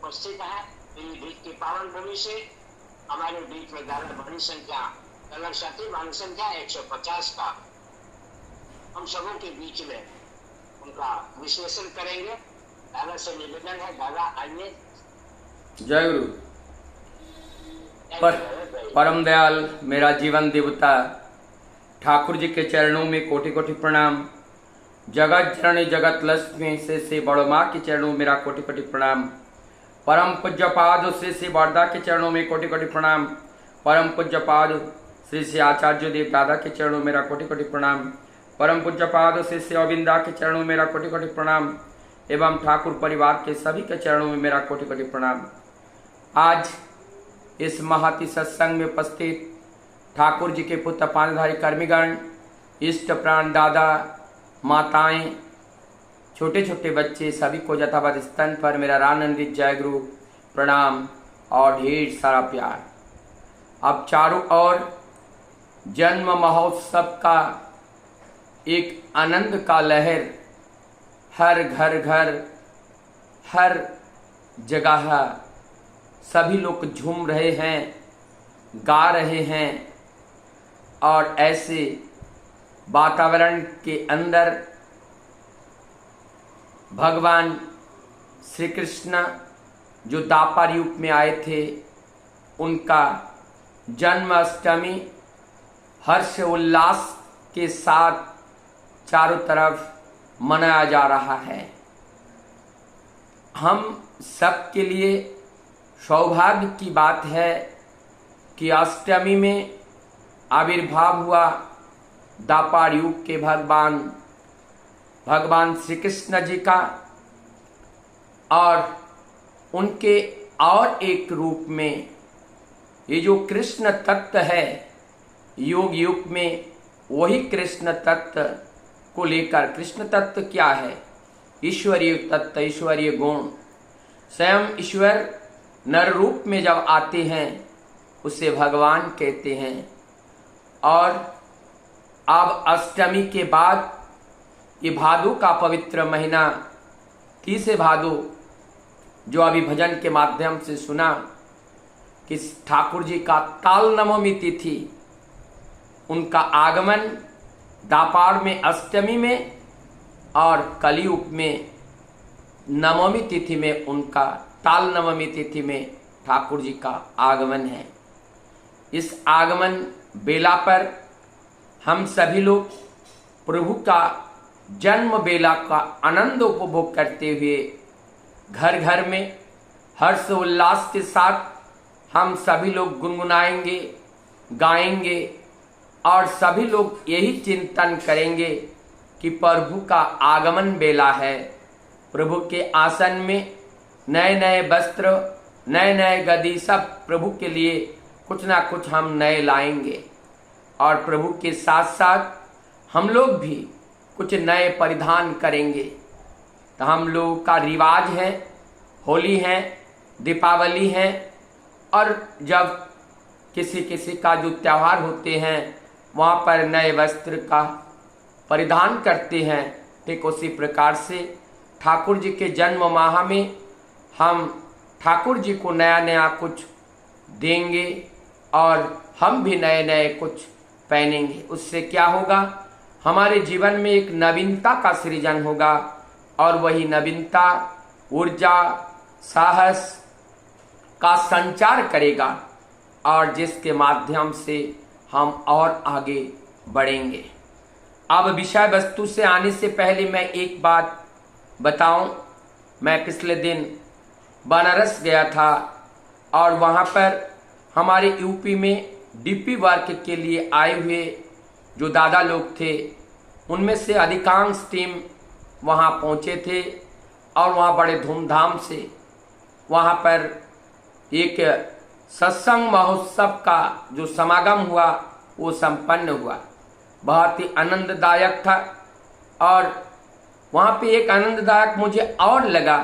उपस्थित है। बीच की पावन भूमि से हमारे बीच में दादा वाणी संख्या कलर साथी वाणी संख्या 150 का हम सबों के बीच में उनका विश्लेषण करेंगे। दादा से निवेदन है, दादा आइए। जय गुरु। परम दयाल मेरा जीवन देवता ठाकुर जी के चरणों में कोटि कोटि प्रणाम। जगत जननी जगत लक्ष्मी से बड़ माँ के चरणों में मेरा कोटि कोटि प्रणाम। परम पूज्य पाद श्री वारदा के चरणों में कोटि कोटि प्रणाम। परम पूज्य पाद श्री आचार्य देव दादा के चरणों में मेरा कोटि कोटि प्रणाम। परम पूज्य पाद श्री अविंदा के चरणों में मेरा कोटि कोटि प्रणाम एवं ठाकुर परिवार के सभी के चरणों में मेरा कोटि कोटि प्रणाम। आज इस महती सत्संग में उपस्थित ठाकुर जी के पुत्र पानधारी कर्मीगण, इष्ट प्राण दादा, माताएं, छोटे छोटे बच्चे सभी को यथावत स्तन पर मेरा रानंदित जय गुरु प्रणाम और ढेर सारा प्यार। अब चारों ओर जन्म महोत्सव का एक आनंद का लहर हर घर घर हर जगह सभी लोग झूम रहे हैं, गा रहे हैं और ऐसे वातावरण के अंदर भगवान श्री कृष्ण जो द्वापर युग में आए थे उनका जन्माष्टमी हर्ष उल्लास के साथ चारों तरफ मनाया जा रहा है। हम सब के लिए सौभाग्य की बात है कि अष्टमी में आविर्भाव हुआ द्वापर युग के भगवान श्री कृष्ण जी का, और उनके और एक रूप में ये जो कृष्ण तत्व है योग युग में, वही कृष्ण तत्व को लेकर, कृष्ण तत्व क्या है? ईश्वरीय तत्व, ईश्वरीय गुण। स्वयं ईश्वर नर रूप में जब आते हैं उसे भगवान कहते हैं। और अब अष्टमी के बाद ये भादो का पवित्र महीना 30 भादो, जो अभी भजन के माध्यम से सुना कि ठाकुर जी का ताल नवमी तिथि, उनका आगमन द्वापर में अष्टमी में और कलयुग में नवमी तिथि में, उनका ताल नवमी तिथि में ठाकुर जी का आगमन है। इस आगमन बेला पर हम सभी लोग प्रभु का जन्म बेला का आनंद उपभोग करते हुए घर घर में हर्ष उल्लास के साथ हम सभी लोग गुनगुनाएंगे, गाएंगे और सभी लोग यही चिंतन करेंगे कि प्रभु का आगमन बेला है। प्रभु के आसन में नए नए वस्त्र, नए नए गद्दी, सब प्रभु के लिए कुछ ना कुछ हम नए लाएंगे और प्रभु के साथ साथ हम लोग भी कुछ नए परिधान करेंगे। तो हम लोगों का रिवाज है, होली है, दीपावली है, और जब किसी किसी का जो त्यौहार होते हैं वहाँ पर नए वस्त्र का परिधान करते हैं। ठीक उसी प्रकार से ठाकुर जी के जन्म माह में हम ठाकुर जी को नया नया कुछ देंगे और हम भी नए नए कुछ पहनेंगे। उससे क्या होगा? हमारे जीवन में एक नवीनता का सृजन होगा और वही नवीनता ऊर्जा, साहस का संचार करेगा और जिसके माध्यम से हम और आगे बढ़ेंगे। अब विषय वस्तु से आने से पहले मैं एक बात बताऊं। मैं पिछले दिन बनारस गया था और वहाँ पर हमारे यूपी में डीपी वर्क के लिए आए हुए जो दादा लोग थे, उनमें से अधिकांश टीम वहाँ पहुँचे थे और वहाँ बड़े धूमधाम से वहाँ पर एक सत्संग महोत्सव का जो समागम हुआ वो संपन्न हुआ। बहुत ही आनंददायक था। और वहाँ पे एक आनंददायक मुझे और लगा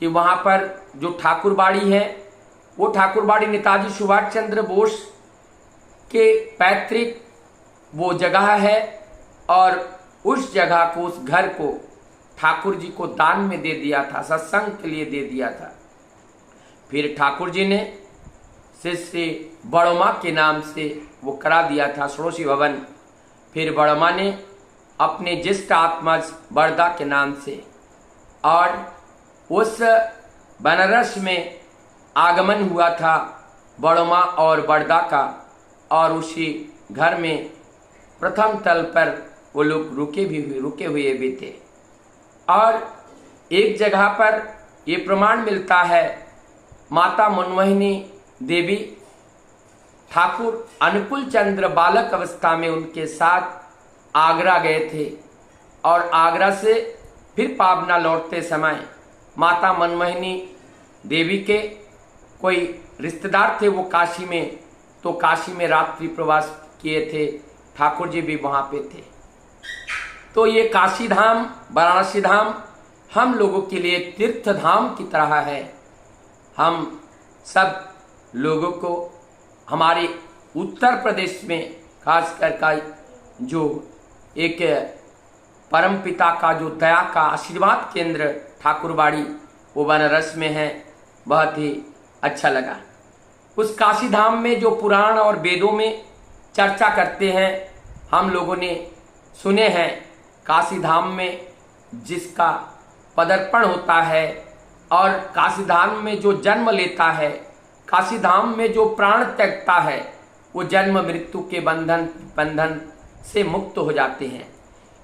कि वहाँ पर जो ठाकुरबाड़ी है वो ठाकुरबाड़ी नेताजी सुभाष चंद्र बोस के पैतृक वो जगह है और उस जगह को, उस घर को ठाकुर जी को दान में दे दिया था, सत्संग के लिए दे दिया था। फिर ठाकुर जी ने शिष्य बड़ोमा के नाम से वो करा दिया था षोडशी भवन। फिर बड़ोमा ने अपने ज्येष्ठ आत्मज बड़दा के नाम से, और उस बनारस में आगमन हुआ था बड़ोमा और बड़दा का, और उसी घर में प्रथम तल पर वो लोग रुके हुए भी थे। और एक जगह पर ये प्रमाण मिलता है, माता मनमोहिनी देवी ठाकुर अनुकूल चंद्र बालक अवस्था में उनके साथ आगरा गए थे, और आगरा से फिर पाबना लौटते समय माता मनमोहिनी देवी के कोई रिश्तेदार थे वो काशी में, तो काशी में रात्रि प्रवास किए थे, ठाकुर जी भी वहाँ पे थे। तो ये काशी धाम, वाराणसी धाम हम लोगों के लिए तीर्थ धाम की तरह है। हम सब लोगों को हमारे उत्तर प्रदेश में खासकर का जो एक परम पिता का जो दया का आशीर्वाद केंद्र ठाकुरबाड़ी वो बनारस में है, बहुत ही अच्छा लगा। उस काशी धाम में जो पुराण और वेदों में चर्चा करते हैं, हम लोगों ने सुने हैं, काशी धाम में जिसका पदार्पण होता है और काशी धाम में जो जन्म लेता है, काशी धाम में जो प्राण त्यागता है, वो जन्म मृत्यु के बंधन से मुक्त हो जाते हैं।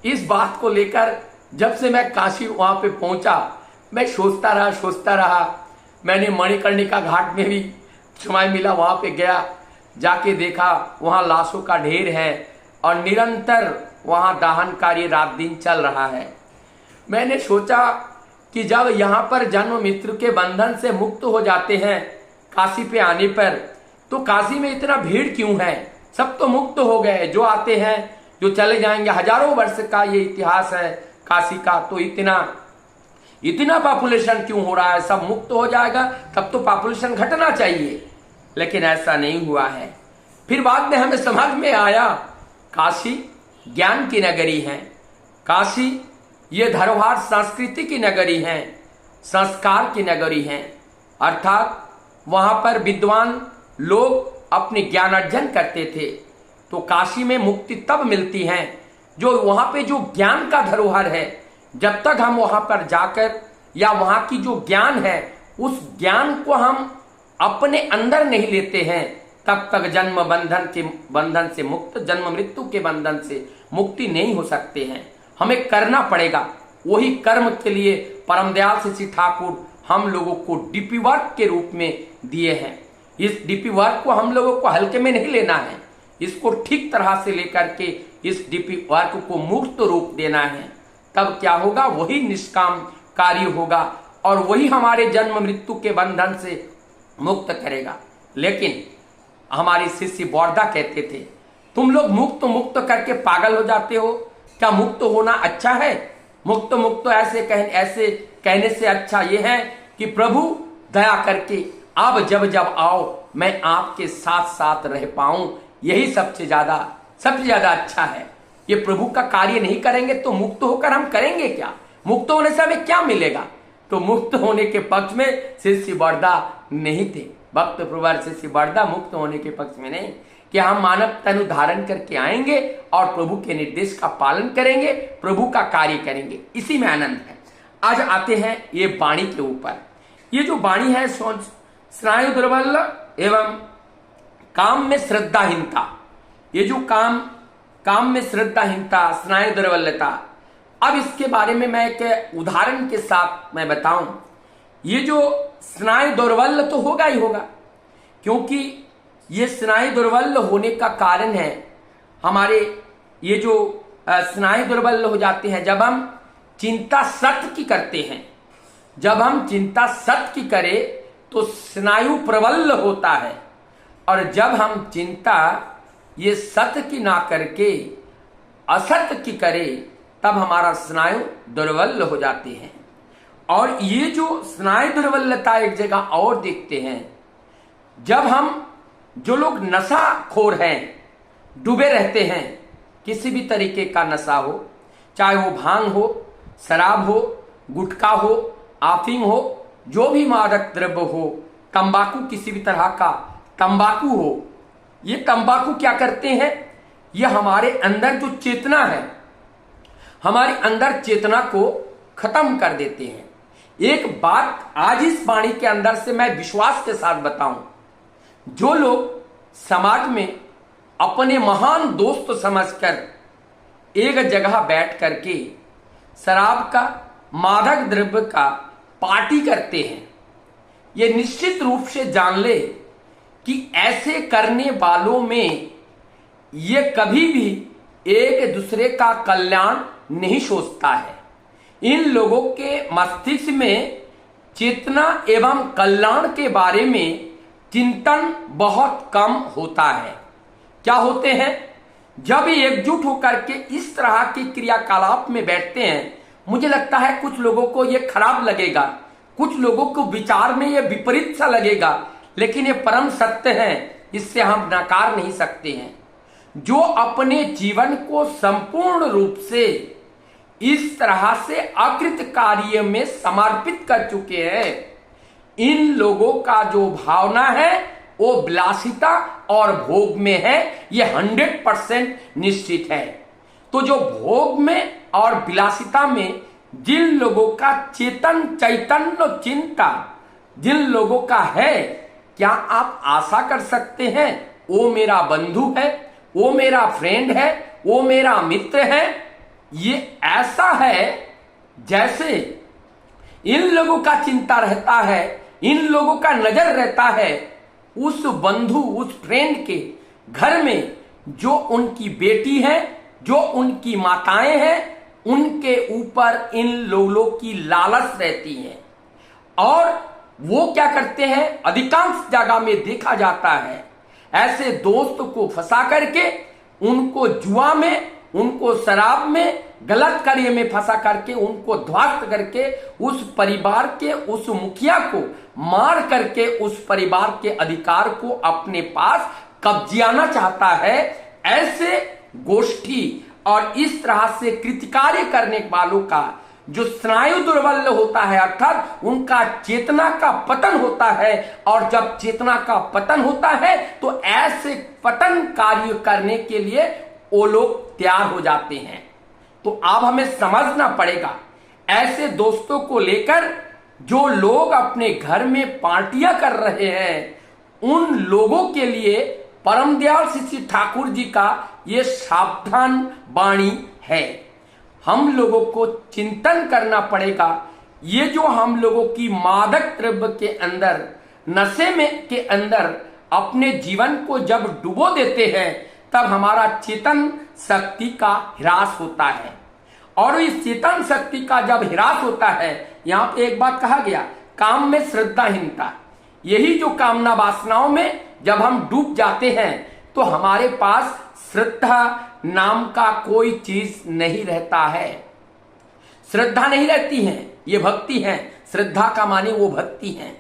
इस बात को लेकर जब से मैं काशी वहाँ पे पहुँचा, मैं सोचता रहा। मैंने मणिकर्णिका घाट में भी समय मिला, वहाँ पे गया, जाके देखा वहाँ लाशों का ढेर है और निरंतर वहाँ दाहन कार्य रात दिन चल रहा है। मैंने सोचा कि जब यहाँ पर जन्म मृत्यु के बंधन से मुक्त हो जाते हैं काशी पे आने पर, तो काशी में इतना भीड़ क्यों है? सब तो मुक्त हो गए, जो आते हैं जो चले जाएंगे। हजारों वर्ष का ये इतिहास है काशी का, तो इतना पॉपुलेशन क्यों हो रहा है? सब मुक्त हो जाएगा तब तो पॉपुलेशन घटना चाहिए, लेकिन ऐसा नहीं हुआ है। फिर बाद में हमें समझ में आया, काशी ज्ञान की नगरी है, काशी ये धरोहर संस्कृति की नगरी है, संस्कार की नगरी है। अर्थात वहां पर विद्वान लोग अपने ज्ञान अर्जन करते थे। तो काशी में मुक्ति तब मिलती है जो वहां पे जो ज्ञान का धरोहर है, जब तक हम वहां पर जाकर या वहां की जो ज्ञान है उस ज्ञान को हम अपने अंदर नहीं लेते हैं, तब तक जन्म बंधन से मुक्त, जन्म मृत्यु के बंधन से मुक्ति नहीं हो सकते हैं। हमें करना पड़ेगा। वही कर्म के लिए परम दयाल श्री ठाकुर हम लोगों को डीपी वर्क के रूप में दिए हैं। इस डीपी वर्क को हम लोगों को हल्के में नहीं लेना है, इसको ठीक तरह से लेकर के इस डीपी वर्क को मूर्त रूप देना है। तब क्या होगा? वही निष्काम कार्य होगा और वही हमारे जन्म मृत्यु के बंधन से मुक्त करेगा। लेकिन हमारे शिष्य बड़दा कहते थे, तुम लोग मुक्त करके पागल हो जाते हो, क्या मुक्त होना अच्छा है? मुक्त ऐसे कहने से अच्छा ये है कि प्रभु दया करके अब जब आओ मैं आपके साथ साथ रह पाऊं, यही सबसे ज्यादा अच्छा है। ये प्रभु का कार्य नहीं करेंगे तो मुक्त होकर हम करेंगे क्या? मुक्त होने से हमें क्या मिलेगा? तो मुक्त होने के पक्ष में शिष्य बड़दा नहीं थे। भक्त प्रवर शिष्य बड़दा मुक्त होने के पक्ष में नहीं, कि हम मानव तनु धारण करके आएंगे और प्रभु के निर्देश का पालन करेंगे, प्रभु का कार्य करेंगे, इसी में आनंद है। आज आते हैं ये वाणी के ऊपर। ये जो वाणी है स्नायु दुर्बल एवं काम में श्रद्धाहीनता, ये जो काम में श्रद्धाहीनता, स्नायु दुर्बलता, अब इसके बारे में मैं एक उदाहरण के साथ मैं बताऊं। ये जो स्नायु दुर्बल तो होगा ही होगा, क्योंकि ये स्नायु दुर्बल होने का कारण है हमारे ये जो स्नायु दुर्बल हो जाते हैं जब हम चिंता सत्य की करते हैं। जब हम चिंता सत्य की करें तो स्नायु प्रबल होता है, और जब हम चिंता ये सत्य की ना करके असत्य की करें तब हमारा स्नायु दुर्बल हो जाते हैं। और ये जो स्नायु दुर्बलता एक जगह और देखते हैं, जब हम जो लोग नशाखोर हैं, डूबे रहते हैं, किसी भी तरीके का नशा हो, चाहे वो भांग हो, शराब हो, गुटखा हो, आफीम हो, जो भी मादक द्रव्य हो, तंबाकू किसी भी तरह का तंबाकू हो, ये तंबाकू क्या करते हैं, ये हमारे अंदर जो चेतना है, हमारे अंदर चेतना को खत्म कर देते हैं। एक बात आज इस वाणी के अंदर से मैं विश्वास के साथ बताऊं, जो लोग समाज में अपने महान दोस्त समझकर एक जगह बैठ करके शराब का, मादक द्रव्य का पार्टी करते हैं, ये निश्चित रूप से जान ले कि ऐसे करने वालों में ये कभी भी एक दूसरे का कल्याण नहीं सोचता है। इन लोगों के मस्तिष्क में चेतना एवं कल्याण के बारे में चिंतन बहुत कम होता है। क्या होते हैं, जब ये एकजुट होकर के इस तरह के क्रियाकलाप में बैठते हैं, मुझे लगता है कुछ लोगों को ये खराब लगेगा, कुछ लोगों को विचार में ये विपरीत सा लगेगा, लेकिन ये परम सत्य है, इससे हम नकार नहीं सकते हैं। जो अपने जीवन को संपूर्ण रूप से इस तरह से अकृत कार्य में समर्पित कर चुके हैं, इन लोगों का जो भावना है वो विलासिता और भोग में है, ये 100% निश्चित है। तो जो भोग में और विलासिता में जिन लोगों का चेतन चैतन्य चिंता जिन लोगों का है, क्या आप आशा कर सकते हैं वो मेरा बंधु है, वो मेरा फ्रेंड है, वो मेरा मित्र है? ये ऐसा है जैसे इन लोगों का चिंता रहता है, इन लोगों का नजर रहता है उस बंधु, उस फ्रेंड के घर में जो उनकी बेटी है, जो उनकी माताएं हैं, उनके ऊपर इन लोगों की लालच रहती है। और वो क्या करते हैं, अधिकांश जगह में देखा जाता है ऐसे दोस्त को फंसा करके उनको जुआ में, उनको शराब में, गलत कार्य में फंसा करके उनको ध्वस्त करके उस परिवार के उस मुखिया को मार करके उस परिवार के अधिकार को अपने पास कब्जियाना चाहता है। ऐसे गोष्ठी और इस तरह से कृतिकार्य करने वालों का जो स्नायु दुर्बल होता है, अर्थात उनका चेतना का पतन होता है, और जब चेतना का पतन होता है तो ऐसे पतन कार्य करने के लिए वो लोग तैयार हो जाते हैं। तो अब हमें समझना पड़ेगा, ऐसे दोस्तों को लेकर जो लोग अपने घर में पार्टियां कर रहे हैं, उन लोगों के लिए परम दयाल श्री ठाकुर जी का ये सावधान वाणी है। हम लोगों को चिंतन करना पड़ेगा, ये जो हम लोगों की मादक द्रव्य के अंदर, नशे में के अंदर अपने जीवन को जब डुबो देते हैं, तब हमारा चेतन शक्ति का ह्रास होता है। और इस चेतन शक्ति का जब ह्रास होता है, यहां पे एक बात कहा गया, काम में श्रद्धाहीनता, यही जो कामना वासनाओं में जब हम डूब जाते हैं तो हमारे पास श्रद्धा नाम का कोई चीज नहीं रहता है। श्रद्धा नहीं रहती है, ये भक्ति है। श्रद्धा का माने वो भक्ति है।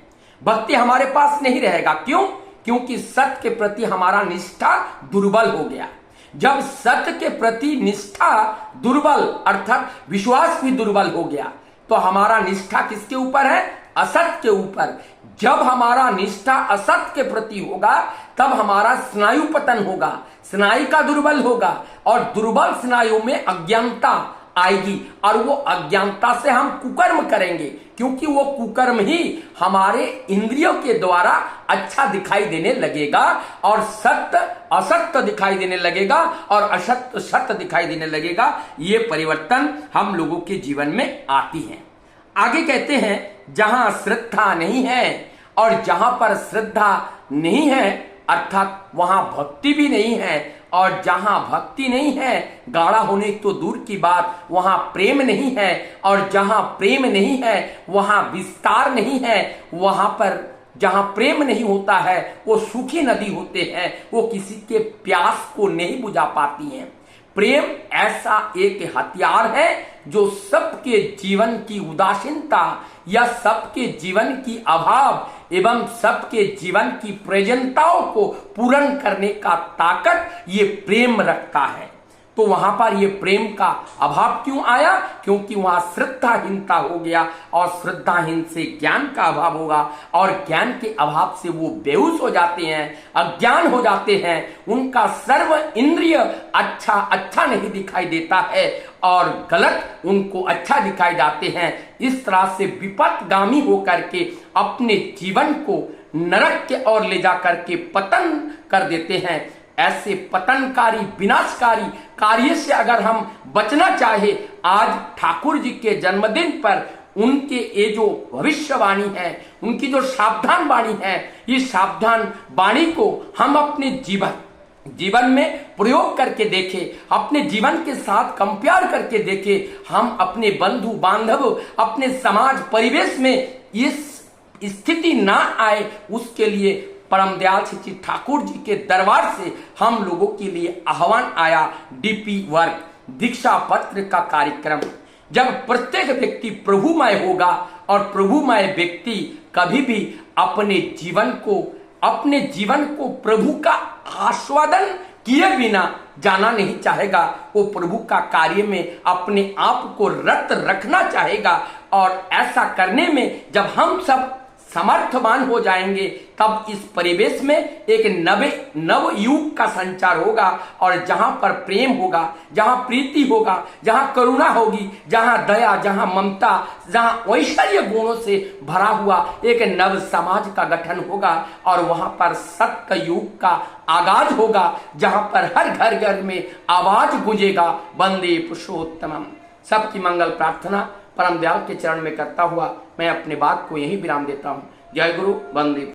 भक्ति हमारे पास नहीं रहेगा। क्यों? क्योंकि सत्य के प्रति हमारा निष्ठा दुर्बल हो गया। जब सत्य के प्रति निष्ठा दुर्बल अर्थात विश्वास भी दुर्बल हो गया, तो हमारा निष्ठा किसके ऊपर है? असत्य के ऊपर। जब हमारा निष्ठा असत्य के प्रति होगा, तब हमारा स्नायु पतन होगा, स्नायु का दुर्बल होगा, और दुर्बल स्नायु में अज्ञानता आएगी, और वो अज्ञानता से हम कुकर्म करेंगे, क्योंकि वो कुकर्म ही हमारे इंद्रियों के द्वारा अच्छा दिखाई देने लगेगा, और सत्य असत्य दिखाई देने लगेगा, और असत्य सत्य दिखाई देने लगेगा। ये परिवर्तन हम लोगों के जीवन में आती है। आगे कहते हैं, जहां श्रद्धा नहीं है, और जहां पर श्रद्धा नहीं है अर्थात वहां भक्ति भी नहीं है, और जहां भक्ति नहीं है, गाढ़ा होने तो दूर की बात, वहां प्रेम नहीं है, और जहां प्रेम नहीं है वहां विस्तार नहीं है। वहां पर जहां प्रेम नहीं होता है वो सूखी नदी होते हैं, वो किसी के प्यास को नहीं बुझा पाती हैं। प्रेम ऐसा एक हथियार है जो सबके जीवन की उदासीनता या सबके जीवन की अभाव एवं सबके जीवन की प्रयोजनताओं को पूर्ण करने का ताकत ये प्रेम रखता है। तो तो वहां पर ये प्रेम का अभाव क्यों आया? क्योंकि वहां श्रद्धाहीनता हो गया, और श्रद्धाहीन से ज्ञान का अभाव होगा, और ज्ञान के अभाव से वो बेहोश हो जाते हैं, अज्ञान हो जाते हैं, उनका सर्व इंद्रिय अच्छा अच्छा नहीं दिखाई देता है और गलत उनको अच्छा दिखाई जाते हैं। इस तरह से विपथगामी होकर के अपने जीवन को नरक के ओर ले जाकर के पतन कर देते हैं। ऐसे पतनकारी विनाशकारी कार्य से अगर हम बचना चाहे, आज ठाकुर जी के जन्मदिन पर उनके ये जो भविष्यवाणी है, उनकी जो सावधान वाणी है, इस सावधान वाणी को हम अपने जीवन में प्रयोग करके देखें, अपने जीवन के साथ कंपेयर करके देखें। हम अपने बंधु बांधव, अपने समाज परिवेश में इस स्थिति ना आए, उसके लिए परम दयाल श्री ठाकुर जी के दरबार से हम लोगों के लिए आह्वान आया। डीपी वर्क दीक्षा पत्र का कार्यक्रम, जब प्रत्येक व्यक्ति प्रभुमय होगा, और प्रभुमय व्यक्ति कभी भी अपने जीवन को प्रभु का आस्वादन किए बिना जाना नहीं चाहेगा। वो प्रभु का कार्य में अपने आप को रत रखना चाहेगा, और ऐसा करने में जब हम सब समर्थवान हो जाएंगे, तब इस परिवेश में एक नव युग का संचार होगा। और जहां पर प्रेम होगा, जहां प्रीति होगा, जहां करुणा होगी, जहां दया, जहां ममता, जहां ऐश्वर्य गुणों से भरा हुआ एक नव समाज का गठन होगा, और वहां पर सत्य युग का आगाज होगा, जहां पर हर घर घर में आवाज गूंजेगा, वंदे पुरुषोत्तमम। सबकी मंगल प्रार्थना परम दयाल के चरण में करता हुआ मैं अपने बात को यही विराम देता हूँ। जय गुरु, वंदे।